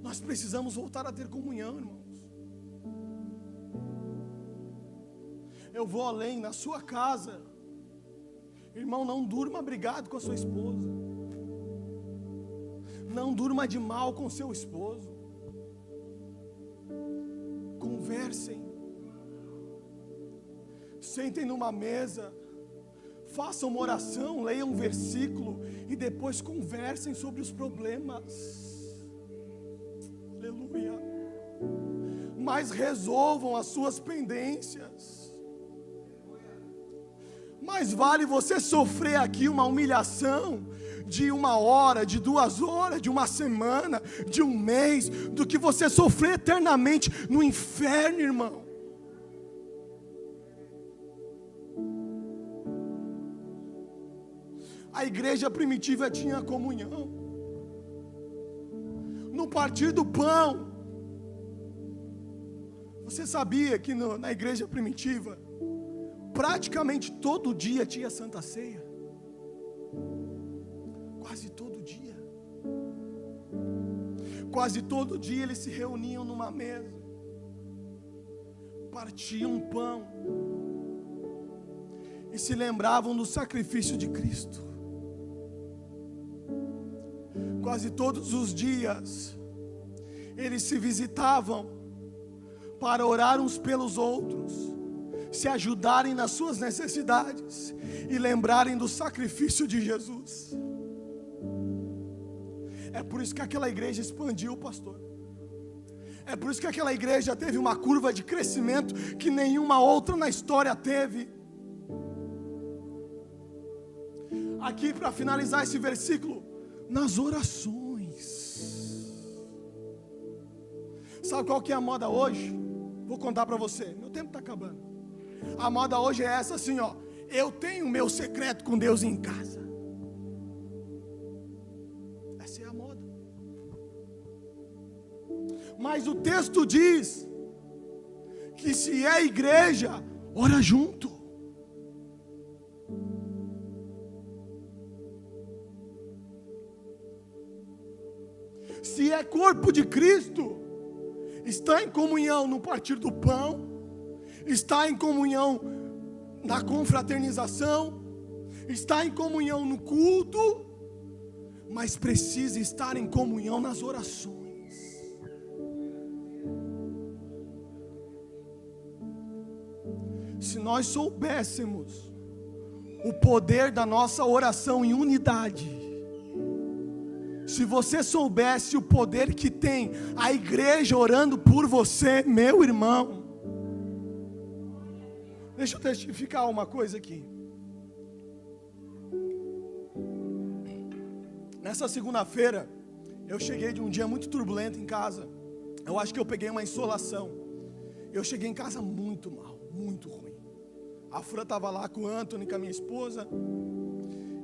Nós precisamos voltar a ter comunhão, irmãos. Eu vou além, na sua casa, irmão, não durma brigado com a sua esposa. Não durma de mal com seu esposo. Conversem. Sentem numa mesa, façam uma oração, leiam um versículo e depois conversem sobre os problemas. Aleluia. Mas resolvam as suas pendências. Mais vale você sofrer aqui uma humilhação de 1 hora, de 2 horas, de 1 semana, de 1 mês, do que você sofrer eternamente no inferno, irmão. A igreja primitiva tinha comunhão. No partir do pão. Você sabia que na igreja primitiva, praticamente todo dia tinha Santa Ceia? Quase todo dia. Quase todo dia eles se reuniam numa mesa, partiam um pão e se lembravam do sacrifício de Cristo. Quase todos os dias eles se visitavam para orar uns pelos outros, se ajudarem nas suas necessidades e lembrarem do sacrifício de Jesus. É por isso que aquela igreja expandiu, pastor. É por isso que aquela igreja teve uma curva de crescimento que nenhuma outra na história teve. Aqui, para finalizar esse versículo, nas orações. Sabe qual que é a moda hoje? Vou contar para você, meu tempo está acabando. A moda hoje é essa assim, ó. Eu tenho meu secreto com Deus em casa. Essa é a moda. Mas o texto diz que se é igreja, ora junto. Se é corpo de Cristo, está em comunhão no partir do pão, está em comunhão na confraternização, está em comunhão no culto, mas precisa estar em comunhão nas orações. Se nós soubéssemos o poder da nossa oração em unidade, se você soubesse o poder que tem a igreja orando por você, meu irmão. Deixa eu testificar uma coisa aqui. Nessa segunda-feira, eu cheguei de um dia muito turbulento em casa. Eu acho que eu peguei uma insolação. Eu cheguei em casa muito mal, muito ruim. A Fran estava lá com o Anthony, com a minha esposa.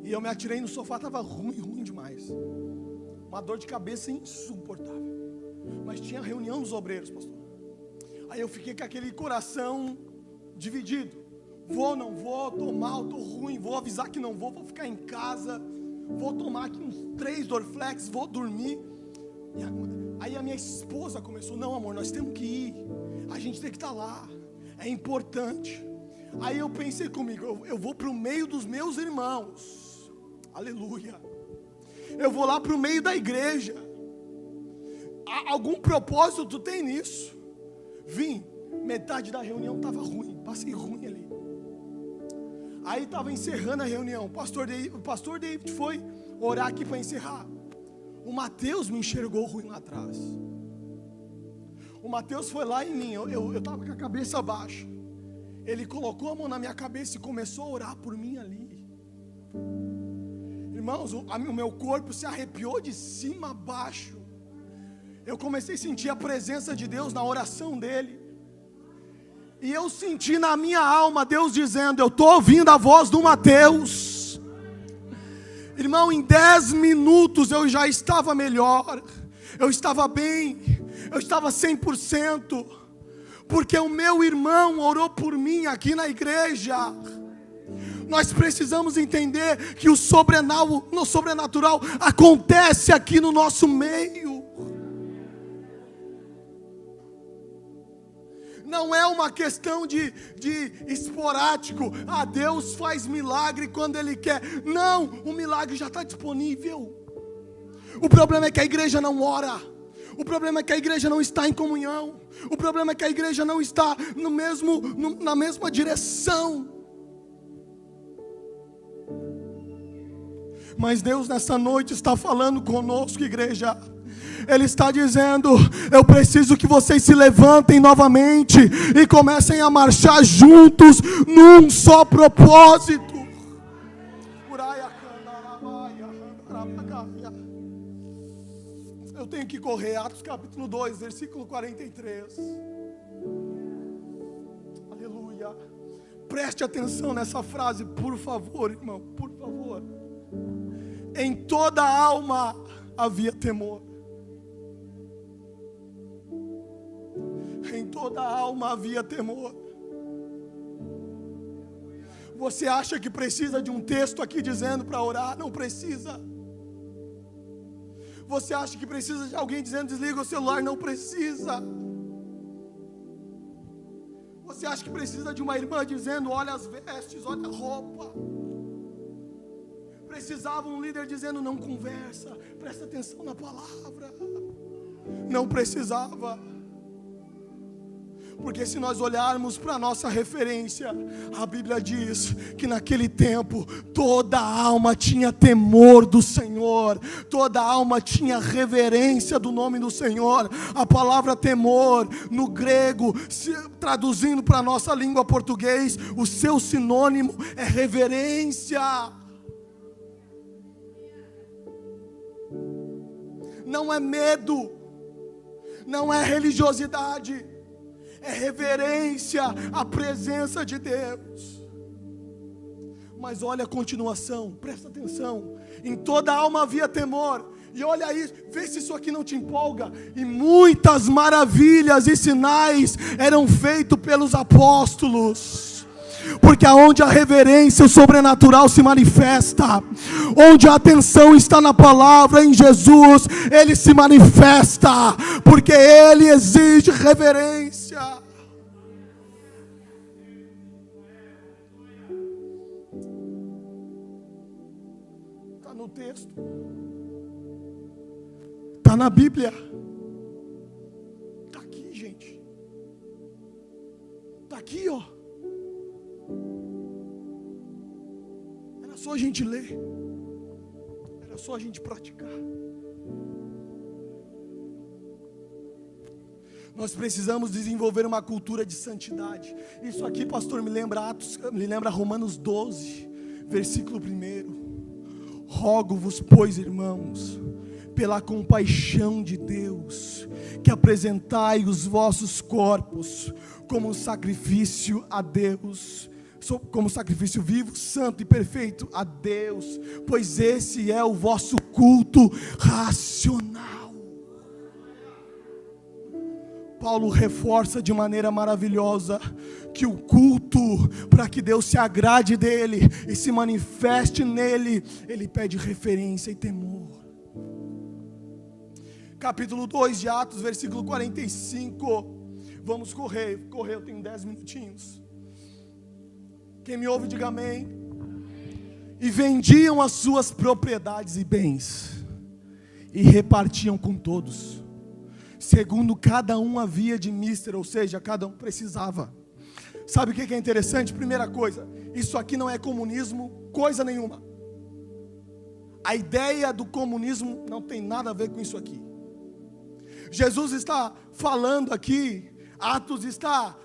E eu me atirei no sofá, estava ruim demais. Uma dor de cabeça insuportável. Mas tinha reunião dos obreiros, pastor. Aí eu fiquei com aquele coração dividido. Vou, não vou, estou mal, estou ruim. Vou avisar que não vou ficar em casa. Vou tomar aqui uns 3 Dorflex, vou dormir. Aí a minha esposa começou: não, amor, nós temos que ir. A gente tem que estar lá. É importante. Aí eu pensei comigo: eu vou para o meio dos meus irmãos. Aleluia. Eu vou lá para o meio da igreja. Algum propósito tu tem nisso? Vim, metade da reunião estava ruim, passei ruim ali. Aí estava encerrando a reunião. O pastor David foi orar aqui para encerrar. O Mateus me enxergou ruim lá atrás. O Mateus foi lá em mim, eu estava com a cabeça baixa. Ele colocou a mão na minha cabeça e começou a orar por mim ali. Irmãos, o meu corpo se arrepiou de cima a baixo. Eu comecei a sentir a presença de Deus na oração dele. E eu senti na minha alma Deus dizendo: eu estou ouvindo a voz do Mateus. Irmão, em 10 minutos eu já estava melhor. Eu estava bem. Eu estava 100%. Porque o meu irmão orou por mim aqui na igreja. Nós precisamos entender que o sobrenatural acontece aqui no nosso meio. Não é uma questão de esporádico. Deus faz milagre quando Ele quer. Não, o milagre já está disponível. O problema é que a igreja não ora. O problema é que a igreja não está em comunhão. O problema é que a igreja não está na mesma direção. Mas Deus nessa noite está falando conosco, igreja. Ele está dizendo: eu preciso que vocês se levantem novamente e comecem a marchar juntos num só propósito. Eu tenho que correr. Atos capítulo 2, versículo 43. Aleluia. Preste atenção nessa frase, por favor, irmão, por favor. Em toda a alma havia temor. Em toda a alma havia temor. Você acha que precisa de um texto aqui dizendo para orar? Não precisa. Você acha que precisa de alguém dizendo desliga o celular? Não precisa. Você acha que precisa de uma irmã dizendo olha as vestes, olha a roupa? Precisava um líder dizendo não conversa, presta atenção na palavra. Não precisava. Porque se nós olharmos para a nossa referência, a Bíblia diz que naquele tempo toda alma tinha temor do Senhor, toda alma tinha reverência do nome do Senhor. A palavra temor no grego, traduzindo para a nossa língua português, o seu sinônimo é reverência. Não é medo, não é religiosidade, é reverência à presença de Deus. Mas olha a continuação, presta atenção. Em toda alma havia temor. E olha aí, vê se isso aqui não te empolga. E muitas maravilhas e sinais eram feitos pelos apóstolos. Porque aonde a reverência, o sobrenatural se manifesta, onde a atenção está na palavra, em Jesus, Ele se manifesta, porque Ele exige reverência. Está no texto, está na Bíblia, está aqui, gente, está aqui, ó. Era só a gente ler, era só a gente praticar. Nós precisamos desenvolver uma cultura de santidade. Isso aqui, pastor, me lembra Romanos 12, versículo 1. Rogo-vos, pois, irmãos, pela compaixão de Deus, que apresentai os vossos corpos como um sacrifício a Deus, como sacrifício vivo, santo e perfeito a Deus, pois esse é o vosso culto racional. Paulo reforça de maneira maravilhosa que o culto, para que Deus se agrade dele e se manifeste nele, ele pede referência e temor. Capítulo 2 de Atos, versículo 45. Vamos correr, eu tenho 10 minutinhos. Quem me ouve, diga amém. E vendiam as suas propriedades e bens, e repartiam com todos, segundo cada um havia de mister, ou seja, cada um precisava. Sabe o que é interessante? Primeira coisa, isso aqui não é comunismo, coisa nenhuma. A ideia do comunismo não tem nada a ver com isso aqui. Jesus está falando aqui, Atos está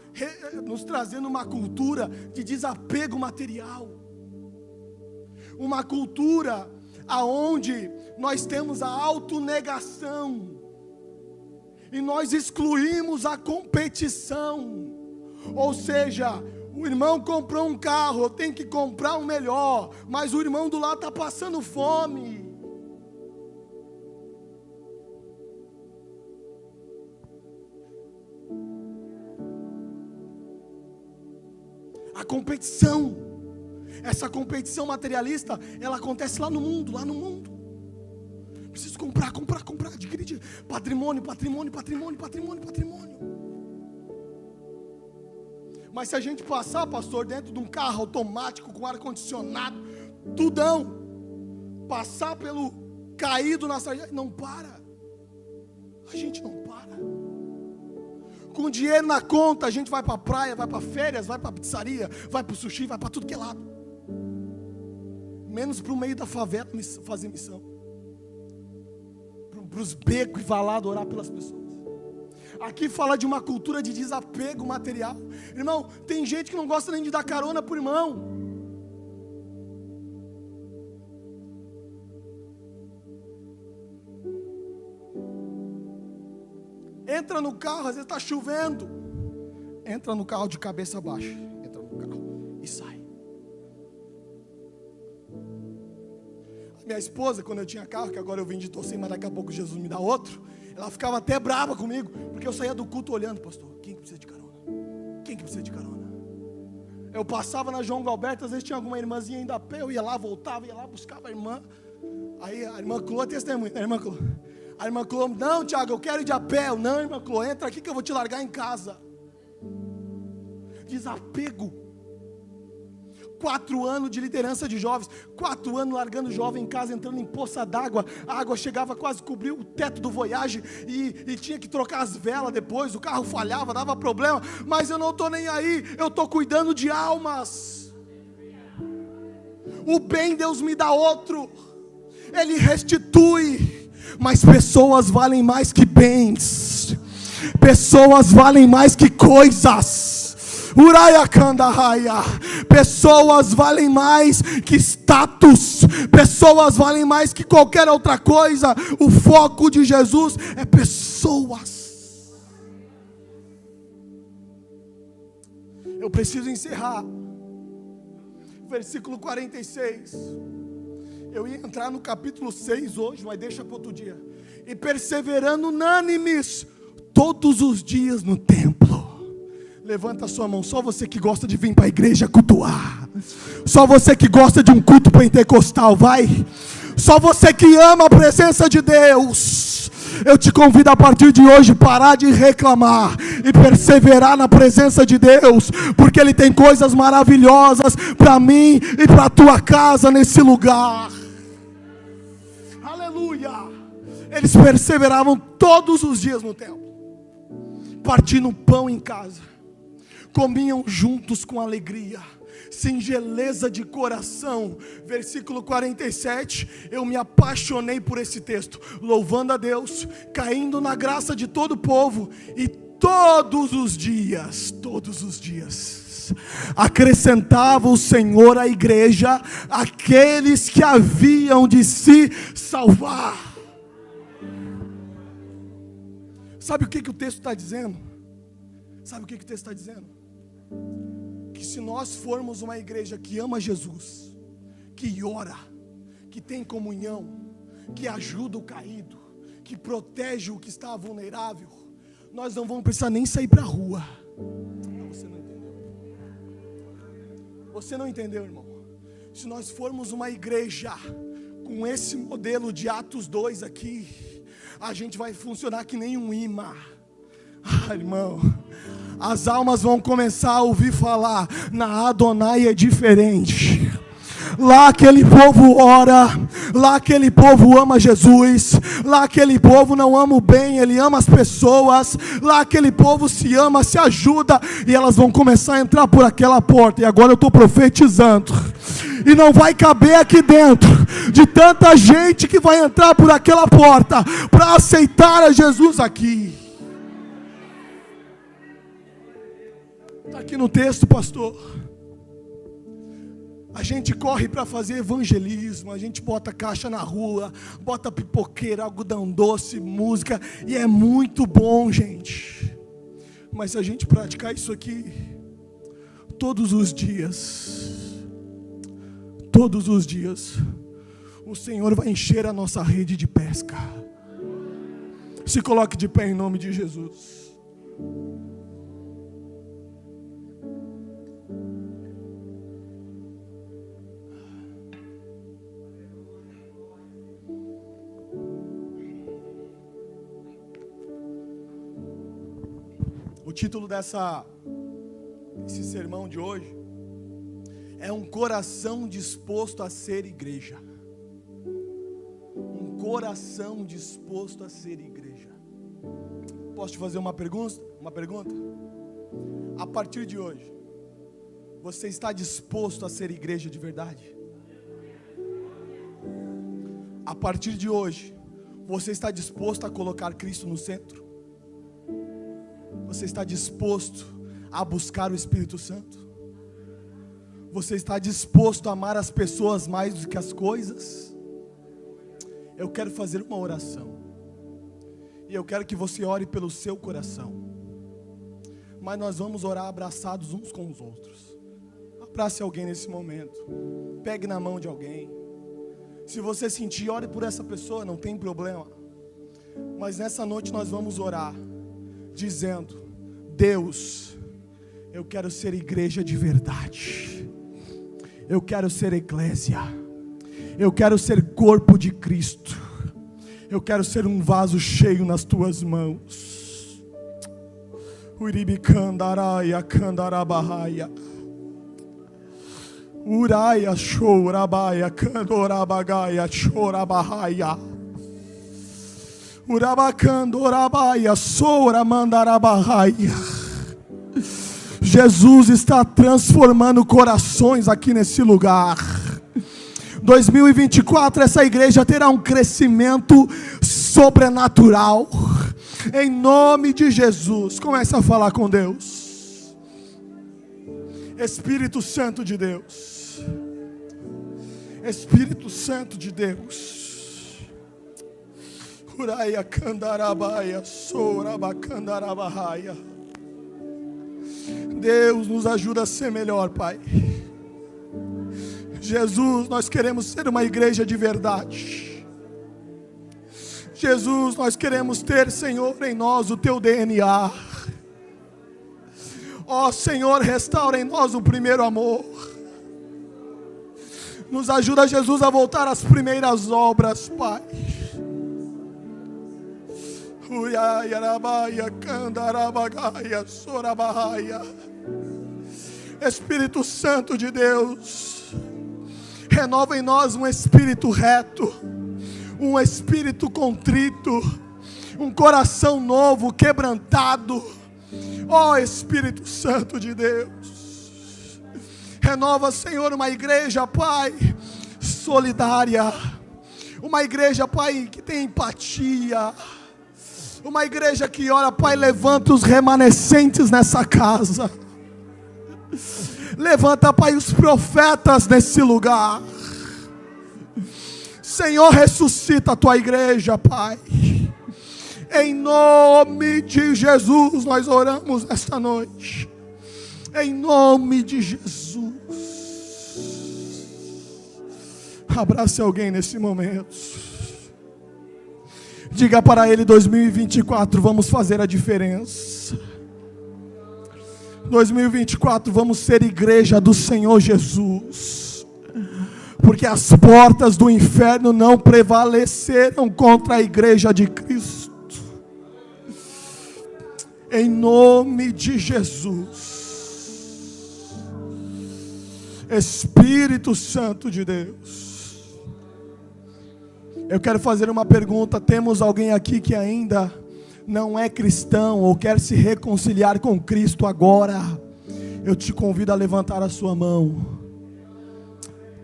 nos trazendo uma cultura de desapego material, uma cultura aonde nós temos a autonegação e nós excluímos a competição. Ou seja, o irmão comprou um carro, eu tenho que comprar um melhor, mas o irmão do lado está passando fome. A competição, essa competição materialista, ela acontece lá no mundo, Preciso comprar, adquirir patrimônio. Mas se a gente passar, pastor, dentro de um carro automático com ar-condicionado, tudão, passar pelo caído na sarjeta, não para. A gente não para. Com dinheiro na conta, a gente vai para a praia, vai para férias, vai para a pizzaria, vai para o sushi, vai para tudo que é lado. Menos para o meio da favela fazer missão. Para os becos e valados orar pelas pessoas. Aqui fala de uma cultura de desapego material. Irmão, tem gente que não gosta nem de dar carona para o irmão. Entra no carro, às vezes está chovendo. Entra no carro de cabeça baixa. Entra no carro e sai. Minha esposa, quando eu tinha carro, que agora eu vendi torcer, mas daqui a pouco Jesus me dá outro, ela ficava até brava comigo, porque eu saía do culto olhando, pastor, quem que precisa de carona? Quem que precisa de carona? Eu passava na João Galberto, às vezes tinha alguma irmãzinha ainda a pé, eu ia lá, voltava, ia lá, buscava a irmã. Aí a irmã Clô, testemunha, né, irmã Clô? A irmã Clô, não, Tiago, eu quero ir de a pé. Não, irmã Clô, entra aqui que eu vou te largar em casa. Desapego. 4 anos de liderança de jovens, 4 anos largando jovem em casa, entrando em poça d'água, a água chegava quase cobrir o teto do Voyage, e tinha que trocar as velas depois, o carro falhava, dava problema, mas eu não estou nem aí, eu estou cuidando de almas. O bem Deus me dá outro, Ele restitui, mas pessoas valem mais que bens, pessoas valem mais que coisas. Pessoas valem mais que status, pessoas valem mais que qualquer outra coisa. O foco de Jesus é pessoas. Eu preciso encerrar. Versículo 46. Eu ia entrar no capítulo 6 hoje, mas deixa para outro dia. E perseverando unânimes todos os dias no templo. Levanta a sua mão, só você que gosta de vir para a igreja cultuar, só você que gosta de um culto pentecostal, vai, só você que ama a presença de Deus. Eu te convido a partir de hoje parar de reclamar e perseverar na presença de Deus, porque Ele tem coisas maravilhosas para mim e para a tua casa nesse lugar. Aleluia. Eles perseveravam todos os dias no templo, partindo pão em casa, comiam juntos com alegria, singeleza de coração. Versículo 47, eu me apaixonei por esse texto, louvando a Deus, caindo na graça de todo o povo, e todos os dias, acrescentava o Senhor à igreja aqueles que haviam de se salvar. Sabe o que o texto está dizendo? Sabe o que o texto está dizendo? Que se nós formos uma igreja que ama Jesus, que ora, que tem comunhão, que ajuda o caído, que protege o que está vulnerável, nós não vamos precisar nem sair para a rua. Você não entendeu. Você não entendeu, irmão. Se nós formos uma igreja com esse modelo de Atos 2 aqui, a gente vai funcionar que nem um imã. Irmão, as almas vão começar a ouvir falar, na Adonai é diferente. Lá aquele povo ora, lá aquele povo ama Jesus, lá aquele povo não ama o bem, ele ama as pessoas, lá aquele povo se ama, se ajuda, e elas vão começar a entrar por aquela porta. E agora eu estou profetizando, e não vai caber aqui dentro, de tanta gente que vai entrar por aquela porta, para aceitar a Jesus aqui. Está aqui no texto, pastor. A gente corre para fazer evangelismo, a gente bota caixa na rua, bota pipoqueira, algodão doce, música, e é muito bom, gente. Mas se a gente praticar isso aqui todos os dias, o Senhor vai encher a nossa rede de pesca. Se coloque de pé em nome de Jesus. O título desse sermão de hoje é um coração disposto a ser igreja. Um coração disposto a ser igreja. Posso te fazer uma pergunta? A partir de hoje, você está disposto a ser igreja de verdade? A partir de hoje, você está disposto a colocar Cristo no centro? Você está disposto a buscar o Espírito Santo? Você está disposto a amar as pessoas mais do que as coisas? Eu quero fazer uma oração, e eu quero que você ore pelo seu coração, mas nós vamos orar abraçados uns com os outros. Abrace alguém nesse momento, pegue na mão de alguém. Se você sentir, ore por essa pessoa, não tem problema. Mas nessa noite nós vamos orar dizendo: Deus, eu quero ser igreja de verdade, eu quero ser eclésia, eu quero ser corpo de Cristo, eu quero ser um vaso cheio nas tuas mãos. Uraia chorabaia candorabagaia chorabahaia. Urabacandorabaia soramandarabahaia. Jesus está transformando corações aqui nesse lugar. 2024 essa igreja terá um crescimento sobrenatural. Em nome de Jesus. Comece a falar com Deus. Espírito Santo de Deus. Espírito Santo de Deus. Uraia candarabaia sorabacandarabahaia. Deus nos ajuda a ser melhor, Pai. Jesus, nós queremos ser uma igreja de verdade. Jesus, nós queremos ter, Senhor, em nós o Teu DNA. Ó Senhor, restaura em nós o primeiro amor. Nos ajuda, Jesus, a voltar às primeiras obras, Pai. Espírito Santo de Deus, renova em nós um espírito reto, um espírito contrito, um coração novo, quebrantado. Ó Espírito Santo de Deus, renova, Senhor, uma igreja, Pai, solidária, uma igreja, Pai, que tem empatia, uma igreja que ora, Pai, levanta os remanescentes nessa casa. Levanta, Pai, os profetas nesse lugar. Senhor, ressuscita a Tua igreja, Pai. Em nome de Jesus nós oramos esta noite. Em nome de Jesus. Abrace alguém nesse momento. Diga para ele: 2024 vamos fazer a diferença. 2024 vamos ser igreja do Senhor Jesus. Porque as portas do inferno não prevaleceram contra a igreja de Cristo. Em nome de Jesus. Espírito Santo de Deus. Eu quero fazer uma pergunta. Temos alguém aqui que ainda não é cristão ou quer se reconciliar com Cristo agora? Eu te convido a levantar a sua mão.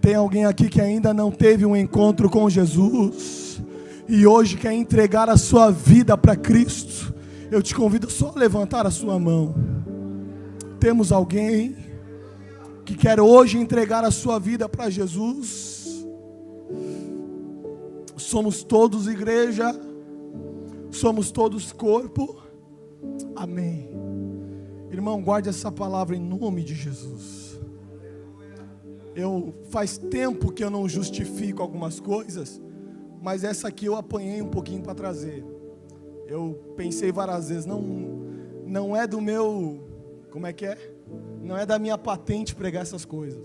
Tem alguém aqui que ainda não teve um encontro com Jesus e hoje quer entregar a sua vida para Cristo? Eu te convido só a levantar a sua mão. Temos alguém que quer hoje entregar a sua vida para Jesus? Somos todos igreja, somos todos corpo. Amém. Irmão, guarde essa palavra em nome de Jesus. Faz tempo que eu não justifico algumas coisas, mas essa aqui eu apanhei um pouquinho para trazer. Eu pensei várias vezes, não é do meu, como é que é? Não é da minha patente pregar essas coisas,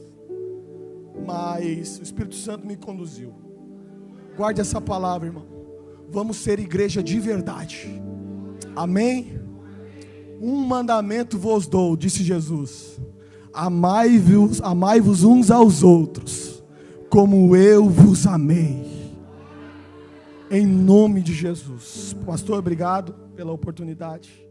mas o Espírito Santo me conduziu. Guarde essa palavra, irmão. Vamos ser igreja de verdade. Amém? Um mandamento vos dou, disse Jesus: amai-vos uns aos outros, como eu vos amei. Em nome de Jesus. Pastor, obrigado pela oportunidade.